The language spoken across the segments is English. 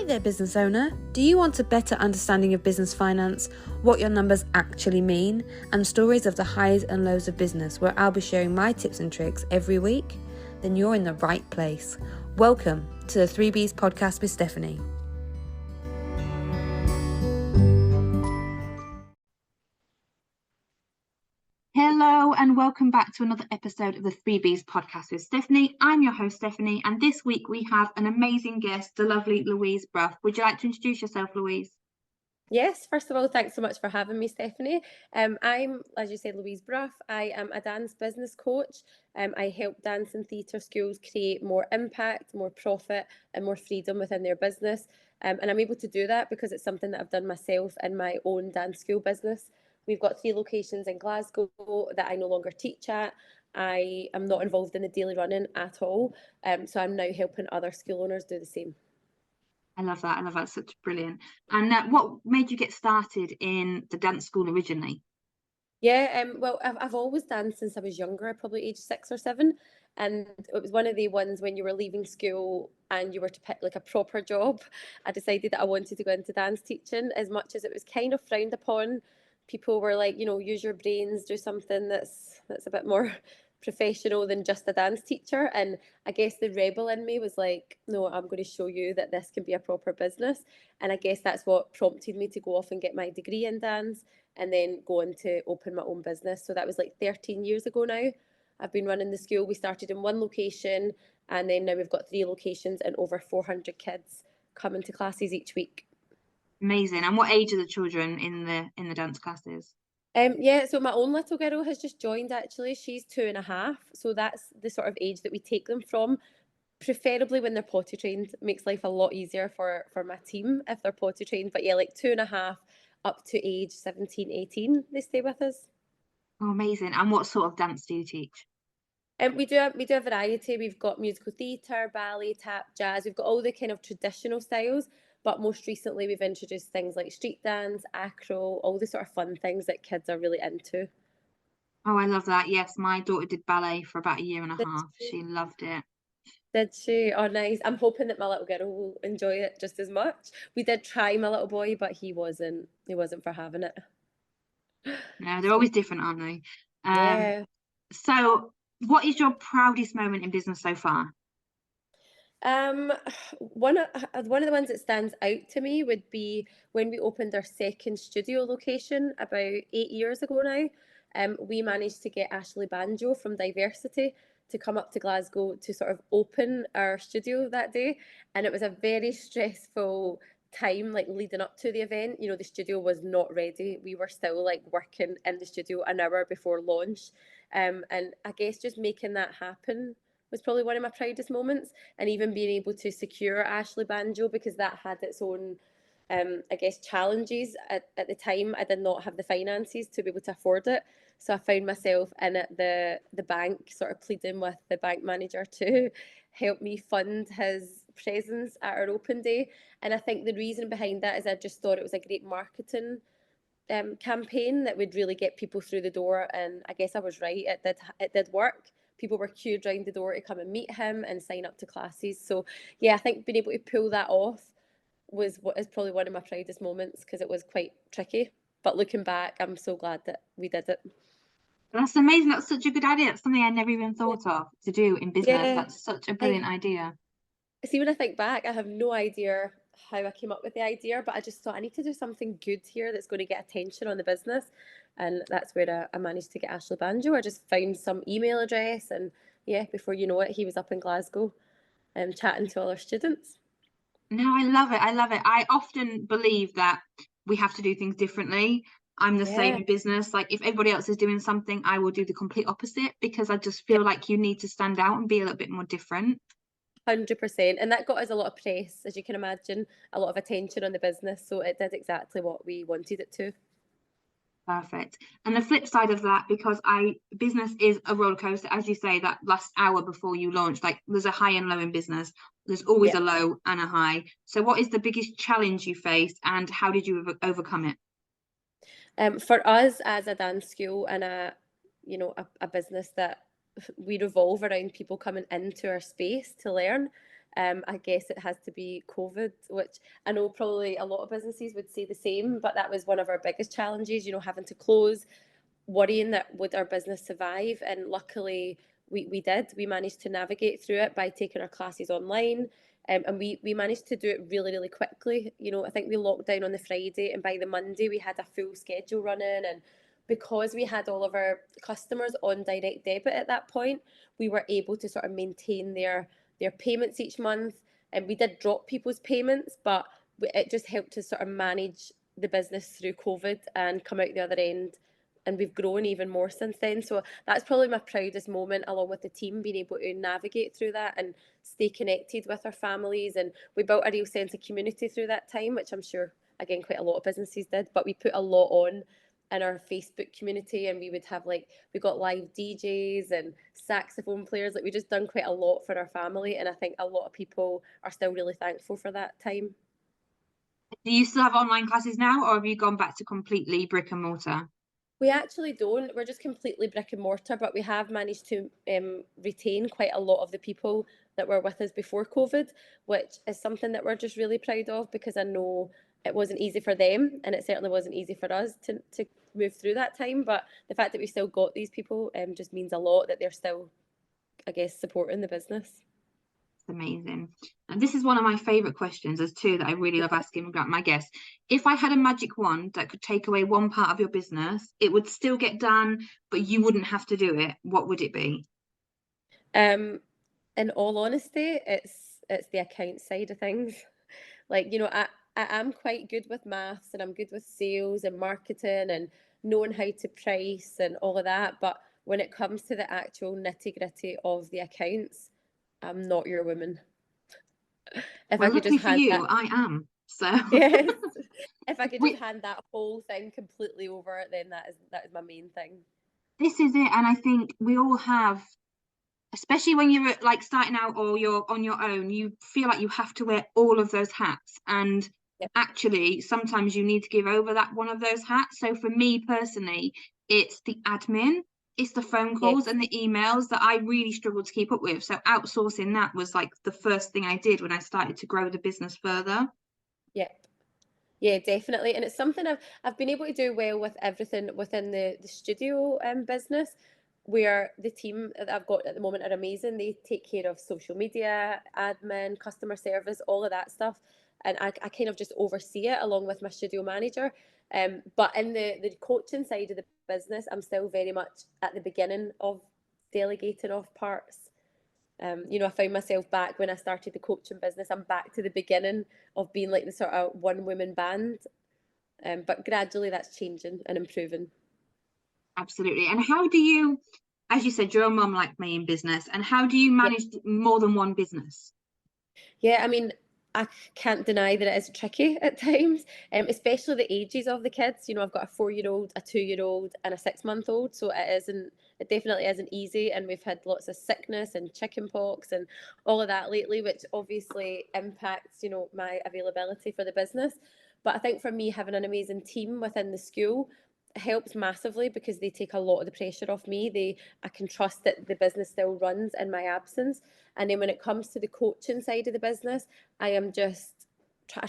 Hi there, business owner. Do you want a better understanding of business finance, what your numbers actually mean, and stories of the highs and lows of business, where I'll be sharing my tips and tricks every week? Then you're in the right place. Welcome to the 3Bs podcast with Stephanie. Hello and welcome back to another episode of the 3Bs podcast with Stephanie. I'm your host Stephanie, and this week we have an amazing guest, the lovely Louise Brough. Would you like to introduce yourself, Louise? Yes, first of all, thanks so much for having me, Stephanie. I'm, as you said, Louise Brough. I am a dance business coach. I help dance and theatre schools create more impact, more profit, and more freedom within their business. And I'm able to do that because it's something that I've done myself in my own dance school business. We've got 3 locations in Glasgow that I no longer teach at. I am not involved in the daily running at all. So I'm now helping other school owners do the same. I love that. It's such brilliant. And what made you get started in the dance school originally? Yeah, well, I've always danced since I was younger, probably age 6 or 7. And it was one of the ones when you were leaving school and you were to pick like a proper job. I decided that I wanted to go into dance teaching, as much as it was kind of frowned upon. People were like, use your brains, do something that's a bit more professional than just a dance teacher. And I guess the rebel in me was like, no, I'm going to show you that this can be a proper business. And I guess that's what prompted me to go off and get my degree in dance and then go on to open my own business. So that was like 13 years ago now. I've been running the school. We started in 1 location, and then now we've got 3 locations and over 400 kids coming to classes each week. Amazing. And what age are the children in the dance classes? Yeah, so my own little girl has just joined actually. She's 2.5. So that's the sort of age that we take them from. Preferably when they're potty trained. It makes life a lot easier for my team if they're potty trained. But yeah, like 2.5 up to age 17, 18, they stay with us. Oh, amazing. And what sort of dance do you teach? We do a variety. We've got musical theatre, ballet, tap, jazz. We've got all the kind of traditional styles, but most recently we've introduced things like street dance, acro, all the sort of fun things that kids are really into. Oh, I love that. Yes, my daughter did ballet for about a year and a Did half. she? She loved it. Did she? Oh, nice. I'm hoping that my little girl will enjoy it just as much. We did try my little boy, but he wasn't. He wasn't for having it. No, they're always different, aren't they? Yeah. So what is your proudest moment in business so far? Um, one of the ones that stands out to me would be when we opened our second studio location about 8 years ago now. We managed to get Ashley Banjo from Diversity to come up to Glasgow to sort of open our studio that day, and it was a very stressful time, like leading up to the event. The studio was not ready. We were still like working in the studio an hour before launch, and I guess just making that happen was probably one of my proudest moments, and even being able to secure Ashley Banjo, because that had its own I guess challenges at the time. I did not have the finances to be able to afford it, so I found myself in at the bank sort of pleading with the bank manager to help me fund his presence at our open day. And I think the reason behind that is I just thought it was a great marketing campaign that would really get people through the door, and I guess I was right. It did work. People were queued round the door to come and meet him and sign up to classes. So yeah, I think being able to pull that off was what is probably one of my proudest moments, because it was quite tricky. But looking back, I'm so glad that we did it. That's amazing. That's such a good idea. That's something I never even thought of to do in business. Yeah, That's such a I brilliant idea. see, when I think back, I have no idea how I came up with the idea, but I just thought I need to do something good here that's going to get attention on the business. And that's where I managed to get Ashley Banjo. I just found some email address, and yeah, before you know it, he was up in Glasgow chatting to all our students. No, I love it. I love it. I often believe that we have to do things differently. I'm the same Yeah, in business. Like if everybody else is doing something, I will do the complete opposite because I just feel like you need to stand out and be a little bit more different. 100%. And that got us a lot of press, as you can imagine, a lot of attention on the business. So it did exactly what we wanted it to. Perfect. And the flip side of that, because business is a roller coaster, as you say, that last hour before you launch, like there's a high and low in business. There's always Yeah. a low and a high. So what is the biggest challenge you faced and how did you overcome it? For us as a dance school and a business that we revolve around people coming into our space to learn, I guess it has to be COVID, which I know probably a lot of businesses would say the same, but that was one of our biggest challenges, having to close, worrying that would our business survive. And luckily we did. We managed to navigate through it by taking our classes online. And we managed to do it really, really quickly. I think we locked down on the Friday, and by the Monday we had a full schedule running. And because we had all of our customers on direct debit at that point, we were able to sort of maintain their payments each month. And we did drop people's payments, but it just helped to sort of manage the business through COVID and come out the other end. And we've grown even more since then. So that's probably my proudest moment, along with the team, being able to navigate through that and stay connected with our families. And we built a real sense of community through that time, which I'm sure, again, quite a lot of businesses did. But we put a lot on in our Facebook community, and we would have we got live DJs and saxophone players. We just done quite a lot for our family. And I think a lot of people are still really thankful for that time. Do you still have online classes now, or have you gone back to completely brick and mortar? We actually don't. We're just completely brick and mortar, but we have managed to retain quite a lot of the people that were with us before COVID, which is something that we're just really proud of, because I know it wasn't easy for them, and it certainly wasn't easy for us to move through that time. But the fact that we still got these people just means a lot, that they're still, I guess, supporting the business. Amazing. And this is one of my favorite questions. There's two that I really love asking my guests. If I had a magic wand that could take away one part of your business, it would still get done, but you wouldn't have to do it, what would it be? In all honesty, it's the account side of things. I am quite good with maths, and I'm good with sales and marketing and knowing how to price and all of that. But when it comes to the actual nitty gritty of the accounts, I'm not your woman. If I Well, could just luckily for hand that, you, I am. So yes, if I could just we, hand that whole thing completely over, then that is my main thing. this is it. And I think we all have, especially when you're like starting out or you're on your own, you feel like you have to wear all of those hats. And Yep. actually, sometimes you need to give over that one of those hats. So for me personally, it's the admin, it's the phone calls Yes. and the emails that I really struggled to keep up with. So outsourcing that was like the first thing I did when I started to grow the business further. Yep. Yeah, definitely. And it's something I've been able to do well with everything within the studio business, where the team that I've got at the moment are amazing. They take care of social media, admin, customer service, all of that stuff. And I kind of just oversee it along with my studio manager. But in the coaching side of the business, I'm still very much at the beginning of delegating off parts. I found myself back when I started the coaching business. I'm back to the beginning of being like the sort of one woman band, but gradually that's changing and improving. Absolutely. And how do you, as you said, you're a mum like me in business, and how do you Yeah, manage more than one business? yeah. I mean, I can't deny that it is tricky at times, especially the ages of the kids. I've got a 4-year-old, a 2-year-old, and a 6-month-old, so it isn't. It definitely isn't easy, and we've had lots of sickness and chicken pox and all of that lately, which obviously impacts, my availability for the business. But I think for me, having an amazing team within the school helps massively, because they take a lot of the pressure off me. I can trust that the business still runs in my absence. And then when it comes to the coaching side of the business, I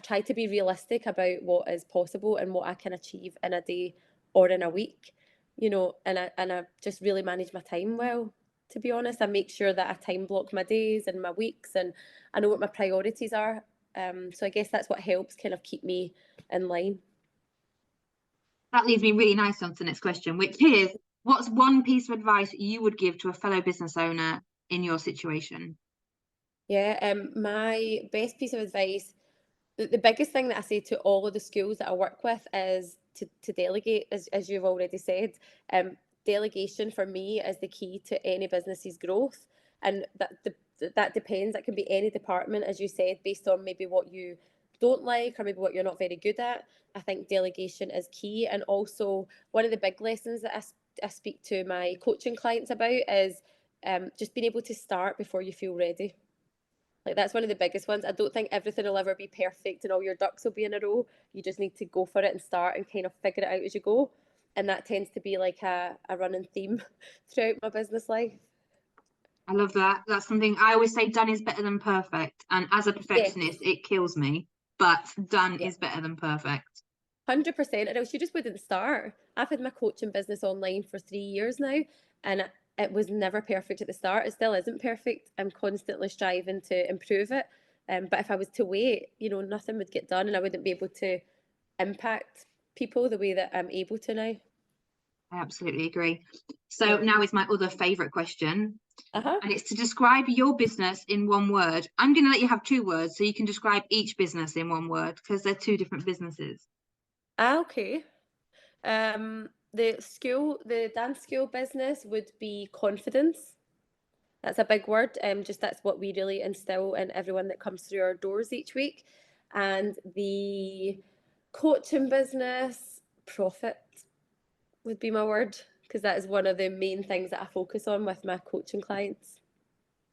try to be realistic about what is possible and what I can achieve in a day or in a week, and I just really manage my time well. To be honest, I make sure that I time block my days and my weeks, and I know what my priorities are. So I guess that's what helps kind of keep me in line. That leads me really nice on to the next question, which is, what's one piece of advice you would give to a fellow business owner in your situation? Yeah, my best piece of advice, the biggest thing that I say to all of the schools that I work with is to delegate, as you've already said. Delegation for me is the key to any business's growth. And that depends. That can be any department, as you said, based on maybe what you don't like or maybe what you're not very good at. I think delegation is key. And also, one of the big lessons that I speak to my coaching clients about is just being able to start before you feel ready. That's one of the biggest ones. I don't think everything will ever be perfect and all your ducks will be in a row. You just need to go for it and start and kind of figure it out as you go. And that tends to be like a running theme throughout my business life. I love that. That's something I always say, done is better than perfect. And as a perfectionist, Yes. it kills me. But done Yeah. is better than perfect. 100%, and else you just wouldn't start. I've had my coaching business online for 3 years now, and it was never perfect at the start. It still isn't perfect. I'm constantly striving to improve it. But if I was to wait, nothing would get done, and I wouldn't be able to impact people the way that I'm able to now. I absolutely agree. So Yeah. now is my other favourite question. Uh-huh. And it's to describe your business in one word. I'm going to let you have 2 words so you can describe each business in one word because they're 2 different businesses. Okay. The dance school business would be confidence. That's a big word. Just that's what we really instill in everyone that comes through our doors each week. And the coaching business, profit would be my word, because that is one of the main things that I focus on with my coaching clients.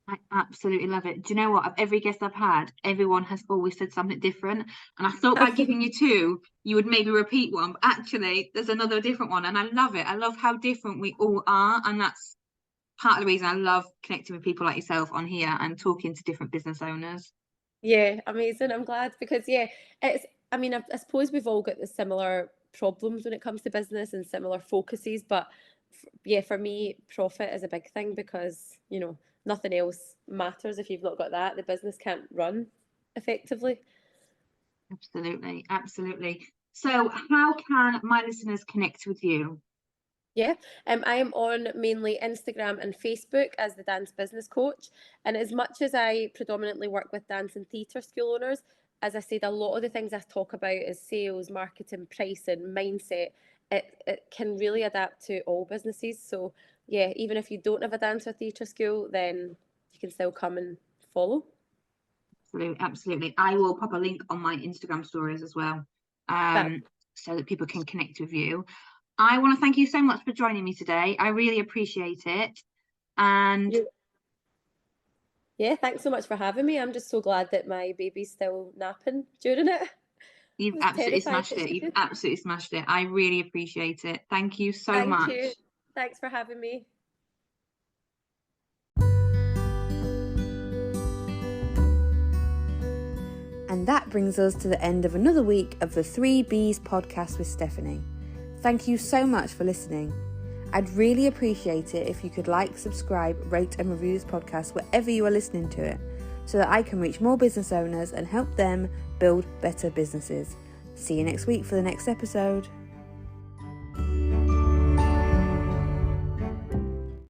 I absolutely love it. Do you know what? Of every guest I've had, everyone has always said something different. And I thought by giving you 2, you would maybe repeat one. But actually, there's another different one. And I love it. I love how different we all are. And that's part of the reason I love connecting with people like yourself on here and talking to different business owners. Yeah, amazing. I'm glad because I suppose we've all got the similar problems when it comes to business and similar focuses, but yeah, for me, profit is a big thing because, nothing else matters if you've not got that. The business can't run effectively. Absolutely. Absolutely. So how can my listeners connect with you? Yeah, I am on mainly Instagram and Facebook as the dance business coach. And as much as I predominantly work with dance and theatre school owners, as I said, a lot of the things I talk about is sales, marketing, pricing, mindset. It can really adapt to all businesses. So yeah, even if you don't have a dance or theatre school, then you can still come and follow. Absolutely, absolutely. I will pop a link on my Instagram stories as well, Fab. so that people can connect with you. I want to thank you so much for joining me today. I really appreciate it. And Yeah, thanks so much for having me. I'm just so glad that my baby's still napping during it. I you've was absolutely terrified smashed that it. she You've could. absolutely smashed it. I really appreciate it. Thank you so Thank you. much. Thanks for having me. And that brings us to the end of another week of the 3Bs podcast with Stephanie. Thank you so much for listening. I'd really appreciate it if you could like, subscribe, rate and review this podcast wherever you are listening to it, so that I can reach more business owners and help them build better businesses. See you next week for the next episode.